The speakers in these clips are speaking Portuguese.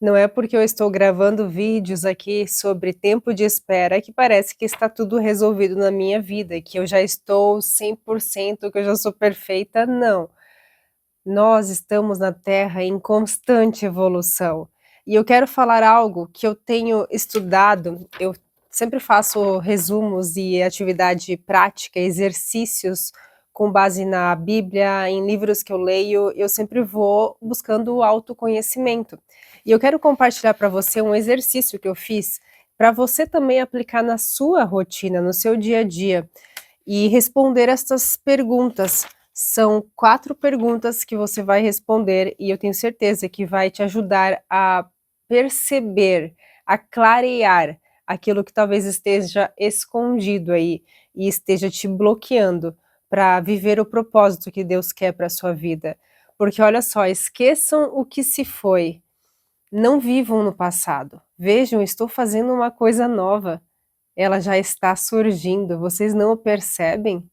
Não é porque eu estou gravando vídeos aqui sobre tempo de espera que parece que está tudo resolvido na minha vida, que eu já estou 100%, que eu já sou perfeita, não. Nós estamos na Terra em constante evolução. E eu quero falar algo que eu tenho estudado, eu sempre faço resumos e atividade prática, exercícios com base na Bíblia, em livros que eu leio, eu sempre vou buscando o autoconhecimento. E eu quero compartilhar para você um exercício que eu fiz para você também aplicar na sua rotina, no seu dia a dia e responder estas perguntas. São 4 perguntas que você vai responder e eu tenho certeza que vai te ajudar a perceber, a clarear aquilo que talvez esteja escondido aí e esteja te bloqueando para viver o propósito que Deus quer para a sua vida. Porque olha só, esqueçam o que se foi, não vivam no passado. Vejam, estou fazendo uma coisa nova. Ela já está surgindo, vocês não o percebem?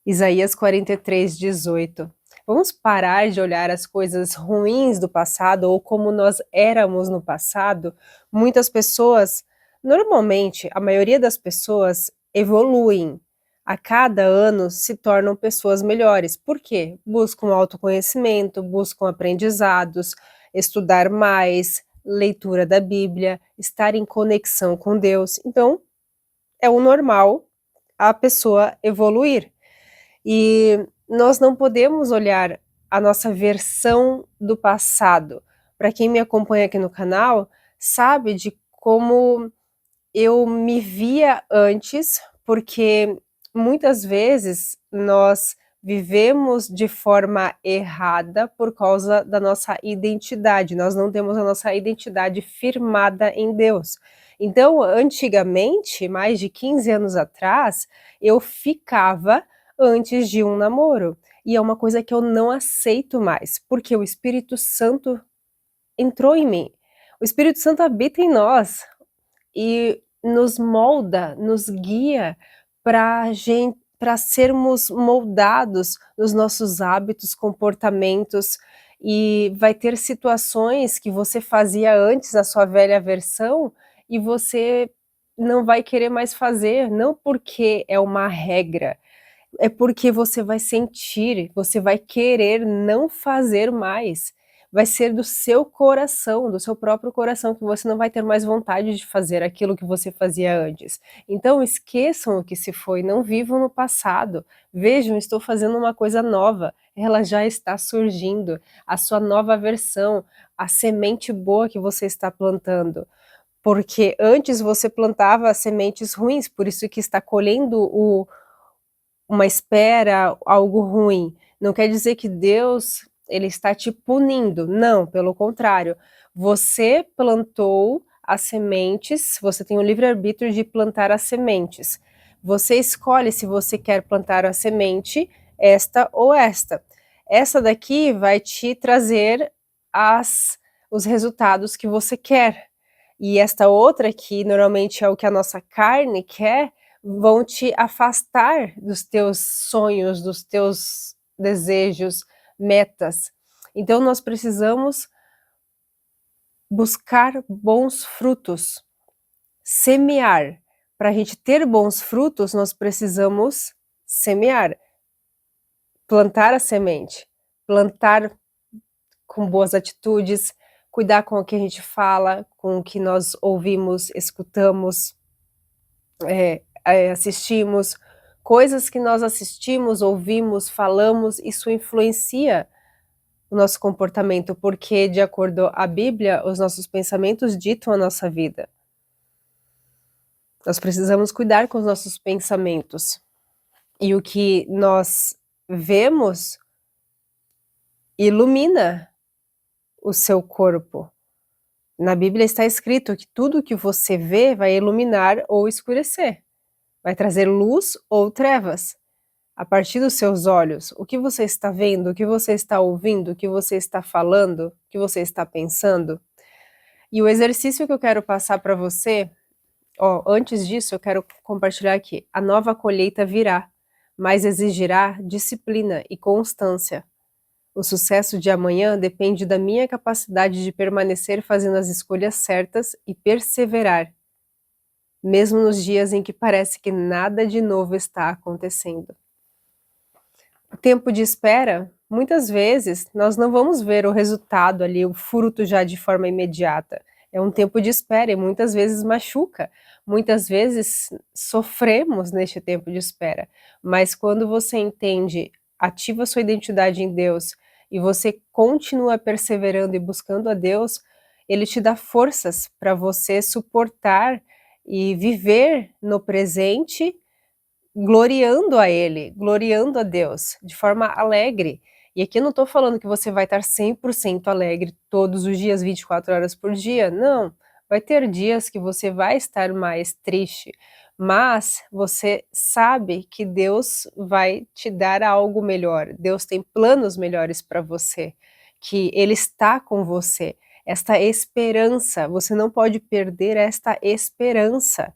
Isaías 43:18. Vamos parar de olhar as coisas ruins do passado ou como nós éramos no passado? Muitas pessoas, normalmente, a maioria das pessoas evoluem. A cada ano se tornam pessoas melhores. Por quê? Buscam autoconhecimento, buscam aprendizados, estudar mais, leitura da Bíblia, estar em conexão com Deus. Então, é o normal a pessoa evoluir. E nós não podemos olhar a nossa versão do passado. Para quem me acompanha aqui no canal, sabe de como eu me via antes, porque muitas vezes nós vivemos de forma errada por causa da nossa identidade, nós não temos a nossa identidade firmada em Deus. Então, antigamente, mais de 15 anos atrás, eu ficava antes de um namoro, e é uma coisa que eu não aceito mais, porque o Espírito Santo entrou em mim. O Espírito Santo habita em nós, e nos molda, nos guia para sermos moldados nos nossos hábitos, comportamentos, e vai ter situações que você fazia antes, a sua velha versão, e você não vai querer mais fazer, não porque é uma regra, é porque você vai sentir, você vai querer não fazer mais. Vai ser do seu coração, do seu próprio coração, que você não vai ter mais vontade de fazer aquilo que você fazia antes. Então esqueçam o que se foi, não vivam no passado. Vejam, estou fazendo uma coisa nova, ela já está surgindo, a sua nova versão, a semente boa que você está plantando. Porque antes você plantava sementes ruins, por isso que está colhendo uma espera, algo ruim. Não quer dizer que Deus, ele está te punindo, não, pelo contrário. Você plantou as sementes, você tem o livre-arbítrio de plantar as sementes. Você escolhe se você quer plantar a semente, esta ou esta. Essa daqui vai te trazer os resultados que você quer. E esta outra, que normalmente é o que a nossa carne quer, vão te afastar dos teus sonhos, dos teus desejos, metas. Então nós precisamos buscar bons frutos, semear. Para a gente ter bons frutos, nós precisamos semear, plantar a semente, plantar com boas atitudes, cuidar com o que a gente fala, com o que nós ouvimos, escutamos, assistimos, coisas que nós assistimos, ouvimos, falamos, isso influencia o nosso comportamento, porque, de acordo à Bíblia, os nossos pensamentos ditam a nossa vida. Nós precisamos cuidar com os nossos pensamentos. E o que nós vemos ilumina o seu corpo. Na Bíblia está escrito que tudo que você vê vai iluminar ou escurecer, vai trazer luz ou trevas. A partir dos seus olhos, o que você está vendo, o que você está ouvindo, o que você está falando, o que você está pensando. E o exercício que eu quero passar para você, antes disso eu quero compartilhar aqui. A nova colheita virá, mas exigirá disciplina e constância. O sucesso de amanhã depende da minha capacidade de permanecer fazendo as escolhas certas e perseverar, mesmo nos dias em que parece que nada de novo está acontecendo. O tempo de espera, muitas vezes, nós não vamos ver o resultado ali, o fruto já de forma imediata. É um tempo de espera e muitas vezes machuca, muitas vezes sofremos neste tempo de espera. Mas quando você entende, ativa sua identidade em Deus e você continua perseverando e buscando a Deus, Ele te dá forças para você suportar e viver no presente gloriando a Ele, gloriando a Deus, de forma alegre. E aqui eu não estou falando que você vai estar 100% alegre todos os dias, 24 horas por dia, não. Vai ter dias que você vai estar mais triste, mas você sabe que Deus vai te dar algo melhor. Deus tem planos melhores para você, que Ele está com você. Esta esperança, você não pode perder esta esperança.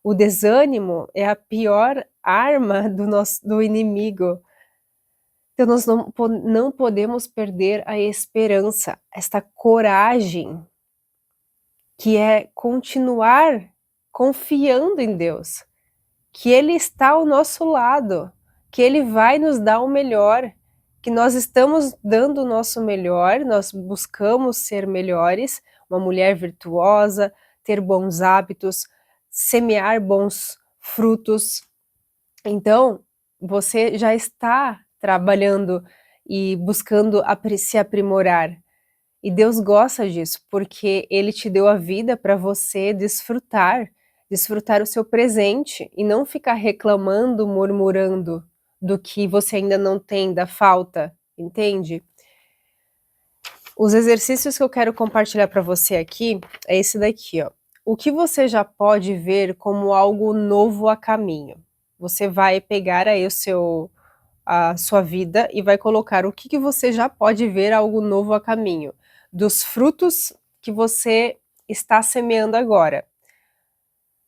O desânimo é a pior arma do inimigo. Então nós não podemos perder a esperança, esta coragem, que é continuar confiando em Deus, que Ele está ao nosso lado, que Ele vai nos dar o melhor, que nós estamos dando o nosso melhor, nós buscamos ser melhores, uma mulher virtuosa, ter bons hábitos, semear bons frutos. Então, você já está trabalhando e buscando se aprimorar. E Deus gosta disso, porque Ele te deu a vida para você desfrutar o seu presente e não ficar reclamando, murmurando do que você ainda não tem, da falta, entende? Os exercícios que eu quero compartilhar para você aqui é esse daqui, ó. O que você já pode ver como algo novo a caminho? Você vai pegar aí a sua vida e vai colocar o que você já pode ver algo novo a caminho, dos frutos que você está semeando agora.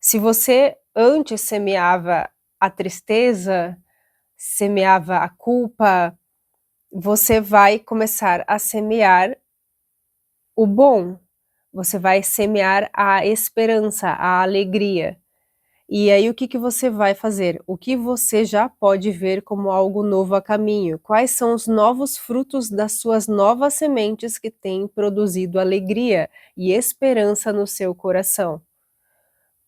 Se você antes semeava a tristeza, semeava a culpa, você vai começar a semear o bom, você vai semear a esperança, a alegria. E aí o que você vai fazer? O que você já pode ver como algo novo a caminho? Quais são os novos frutos das suas novas sementes que têm produzido alegria e esperança no seu coração?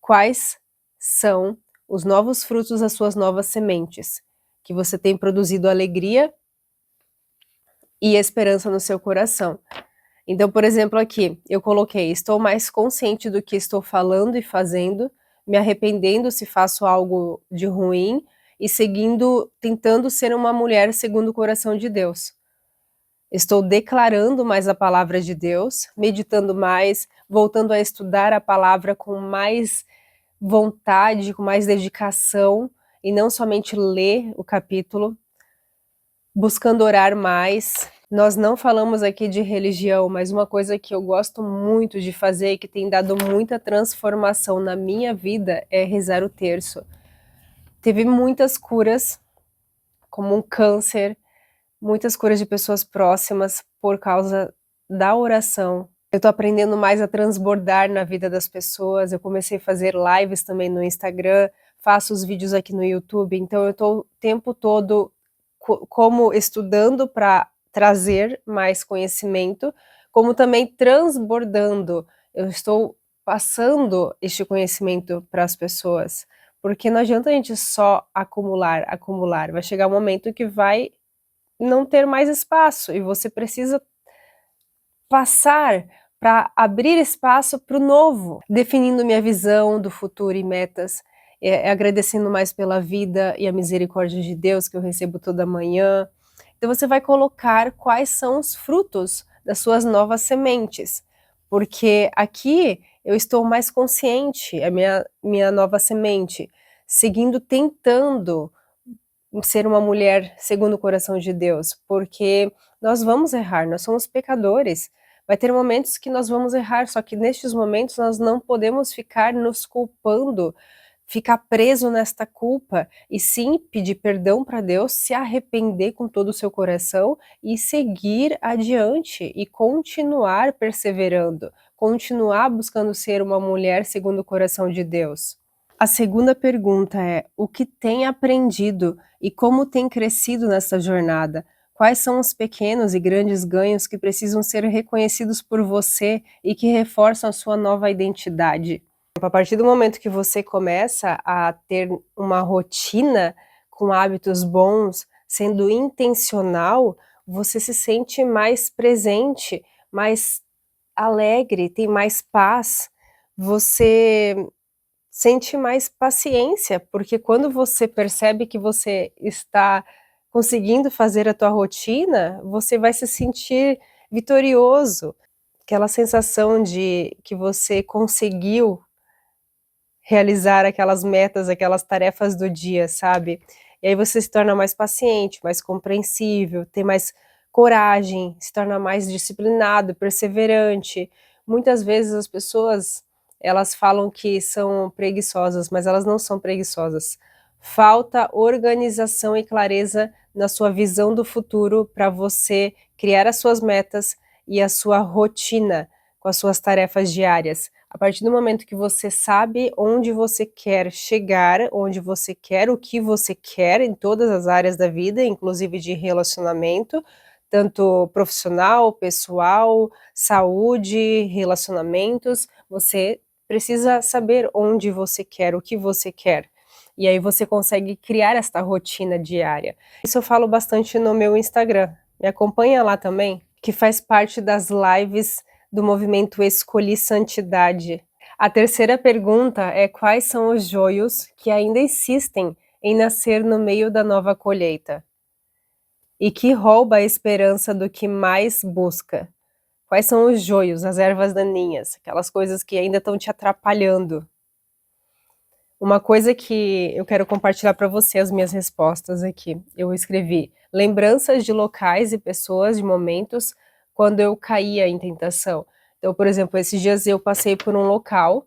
Quais são os novos frutos das suas novas sementes que você tem produzido alegria e esperança no seu coração? Então, por exemplo, aqui eu coloquei: estou mais consciente do que estou falando e fazendo, me arrependendo se faço algo de ruim e tentando ser uma mulher segundo o coração de Deus. Estou declarando mais a palavra de Deus, meditando mais, voltando a estudar a palavra com mais vontade, com mais dedicação, e não somente ler o capítulo, buscando orar mais. Nós não falamos aqui de religião, mas uma coisa que eu gosto muito de fazer e que tem dado muita transformação na minha vida é rezar o terço. Teve muitas curas, como um câncer, muitas curas de pessoas próximas por causa da oração. Eu tô aprendendo mais a transbordar na vida das pessoas, eu comecei a fazer lives também no Instagram, faço os vídeos aqui no YouTube, então eu tô o tempo todo como estudando para trazer mais conhecimento, como também transbordando. Eu estou passando este conhecimento para as pessoas, porque não adianta a gente só acumular, acumular. Vai chegar um momento que vai não ter mais espaço e você precisa passar para abrir espaço para o novo, definindo minha visão do futuro e metas, agradecendo mais pela vida e a misericórdia de Deus que eu recebo toda manhã. Então você vai colocar quais são os frutos das suas novas sementes, porque aqui eu estou mais consciente, a minha nova semente, tentando ser uma mulher segundo o coração de Deus, porque nós vamos errar, nós somos pecadores. Vai ter momentos que nós vamos errar, só que nestes momentos nós não podemos ficar nos culpando, ficar preso nesta culpa, e sim pedir perdão para Deus, se arrepender com todo o seu coração e seguir adiante e continuar perseverando, continuar buscando ser uma mulher segundo o coração de Deus. A segunda pergunta é: o que tem aprendido e como tem crescido nessa jornada? Quais são os pequenos e grandes ganhos que precisam ser reconhecidos por você e que reforçam a sua nova identidade? A partir do momento que você começa a ter uma rotina com hábitos bons, sendo intencional, você se sente mais presente, mais alegre, tem mais paz, você sente mais paciência, porque quando você percebe que você está conseguindo fazer a tua rotina, você vai se sentir vitorioso, aquela sensação de que você conseguiu realizar aquelas metas, aquelas tarefas do dia, sabe. E aí você se torna mais paciente, mais compreensível, tem mais coragem, se torna mais disciplinado, perseverante. Muitas vezes as pessoas, elas falam que são preguiçosas, mas elas não são preguiçosas. Falta organização e clareza na sua visão do futuro para você criar as suas metas e a sua rotina com as suas tarefas diárias. A partir do momento que você sabe onde você quer chegar, onde você quer, o que você quer em todas as áreas da vida, inclusive de relacionamento, tanto profissional, pessoal, saúde, relacionamentos, você precisa saber onde você quer, o que você quer. E aí você consegue criar esta rotina diária. Isso eu falo bastante no meu Instagram. Me acompanha lá também, que faz parte das lives do movimento Escolhi Santidade. A terceira pergunta é: quais são os joios que ainda insistem em nascer no meio da nova colheita? E que rouba a esperança do que mais busca? Quais são os joios, as ervas daninhas, aquelas coisas que ainda estão te atrapalhando? Uma coisa que eu quero compartilhar para você as minhas respostas aqui. Eu escrevi: lembranças de locais e pessoas, de momentos quando eu caía em tentação. Então, por exemplo, esses dias eu passei por um local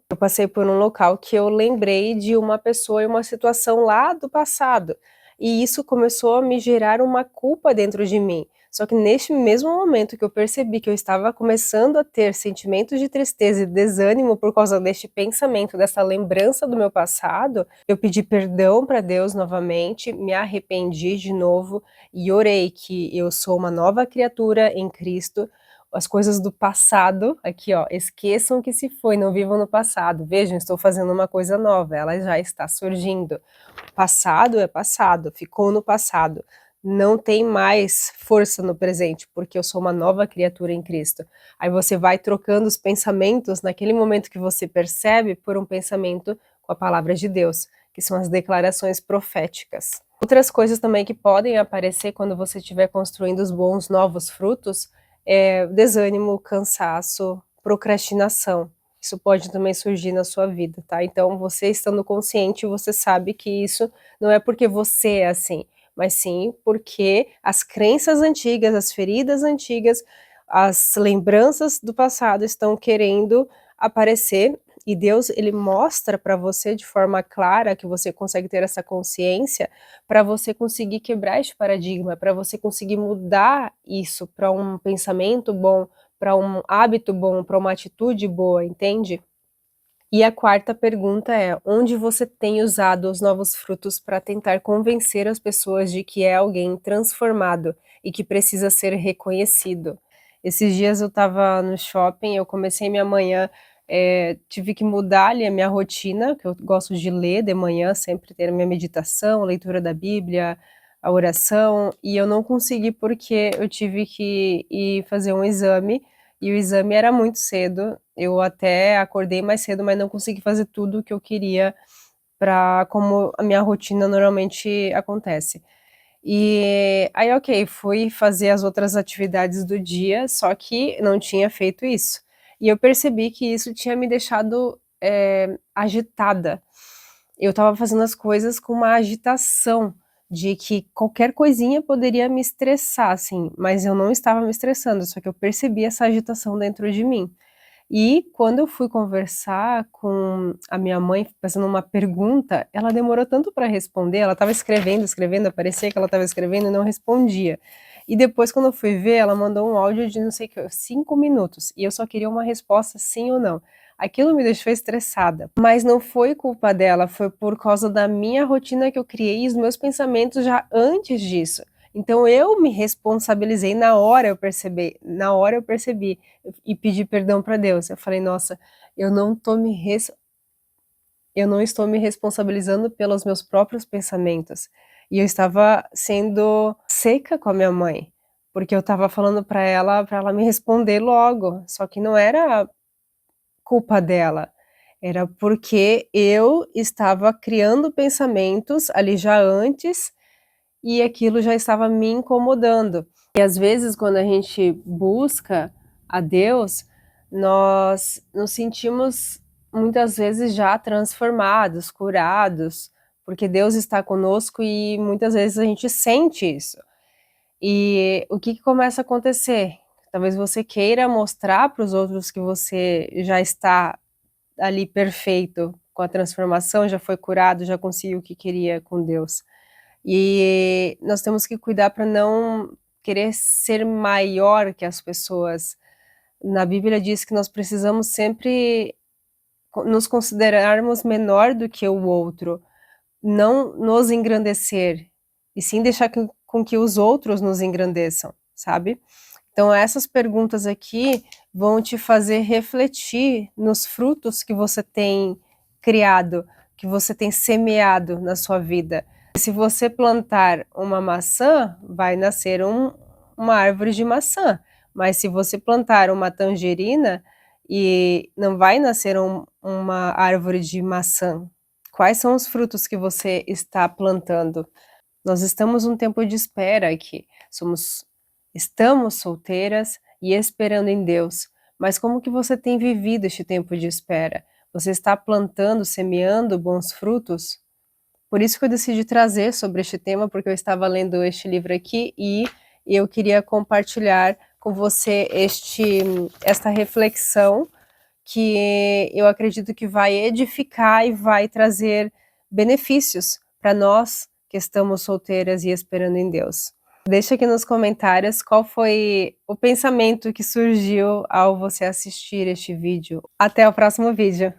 que eu lembrei de uma pessoa e uma situação lá do passado. E isso começou a me gerar uma culpa dentro de mim. Só que neste mesmo momento que eu percebi que eu estava começando a ter sentimentos de tristeza e desânimo por causa deste pensamento, dessa lembrança do meu passado, eu pedi perdão para Deus novamente, me arrependi de novo e orei que eu sou uma nova criatura em Cristo. As coisas do passado, aqui ó, esqueçam que se foi, não vivam no passado. Vejam, estou fazendo uma coisa nova, ela já está surgindo. Passado é passado, ficou no passado. Não tem mais força no presente, porque eu sou uma nova criatura em Cristo. Aí você vai trocando os pensamentos naquele momento que você percebe por um pensamento com a palavra de Deus, que são as declarações proféticas. Outras coisas também que podem aparecer quando você estiver construindo os bons novos frutos é desânimo, cansaço, procrastinação. Isso pode também surgir na sua vida, tá? Então, você estando consciente, você sabe que isso não é porque você é assim, mas sim porque as crenças antigas, as feridas antigas, as lembranças do passado estão querendo aparecer, e Deus, ele mostra para você de forma clara, que você consegue ter essa consciência, para você conseguir quebrar este paradigma, para você conseguir mudar isso para um pensamento bom, para um hábito bom, para uma atitude boa, entende? E a quarta pergunta é: onde você tem usado os novos frutos para tentar convencer as pessoas de que é alguém transformado e que precisa ser reconhecido? Esses dias eu estava no shopping, eu comecei minha manhã, tive que mudar ali a minha rotina, que eu gosto de ler de manhã, sempre ter a minha meditação, leitura da Bíblia, a oração, e eu não consegui porque eu tive que ir fazer um exame, e o exame era muito cedo, eu até acordei mais cedo, mas não consegui fazer tudo o que eu queria para como a minha rotina normalmente acontece. E aí, ok, fui fazer as outras atividades do dia, só que não tinha feito isso. E eu percebi que isso tinha me deixado, agitada. Eu estava fazendo as coisas com uma agitação, de que qualquer coisinha poderia me estressar, assim, mas eu não estava me estressando, só que eu percebi essa agitação dentro de mim. E quando eu fui conversar com a minha mãe, fazendo uma pergunta, ela demorou tanto para responder, ela estava escrevendo, escrevendo, parecia que ela estava escrevendo e não respondia. E depois, quando eu fui ver, ela mandou um áudio de não sei o que, 5 minutos, e eu só queria uma resposta sim ou não. Aquilo me deixou estressada, mas não foi culpa dela, foi por causa da minha rotina que eu criei e os meus pensamentos já antes disso. Então eu me responsabilizei na hora eu percebi e pedi perdão para Deus. Eu falei: "Nossa, eu não tô me res eu não estou me responsabilizando pelos meus próprios pensamentos". E eu estava sendo seca com a minha mãe, porque eu estava falando para ela me responder logo, só que não era culpa dela, era porque eu estava criando pensamentos ali já antes, e aquilo já estava me incomodando. E às vezes quando a gente busca a Deus, nós nos sentimos muitas vezes já transformados, curados, porque Deus está conosco e muitas vezes a gente sente isso. E o que que começa a acontecer? Talvez você queira mostrar para os outros que você já está ali perfeito com a transformação, já foi curado, já conseguiu o que queria com Deus. E nós temos que cuidar para não querer ser maior que as pessoas. Na Bíblia diz que nós precisamos sempre nos considerarmos menor do que o outro, não nos engrandecer, e sim deixar com que os outros nos engrandeçam, sabe? Então essas perguntas aqui vão te fazer refletir nos frutos que você tem criado, que você tem semeado na sua vida. Se você plantar uma maçã, vai nascer uma árvore de maçã, mas se você plantar uma tangerina, e não vai nascer uma árvore de maçã. Quais são os frutos que você está plantando? Nós estamos num tempo de espera aqui, estamos solteiras e esperando em Deus, mas como que você tem vivido este tempo de espera? Você está plantando, semeando bons frutos? Por isso que eu decidi trazer sobre este tema, porque eu estava lendo este livro aqui e eu queria compartilhar com você esta reflexão que eu acredito que vai edificar e vai trazer benefícios para nós que estamos solteiras e esperando em Deus. Deixa aqui nos comentários qual foi o pensamento que surgiu ao você assistir este vídeo. Até o próximo vídeo.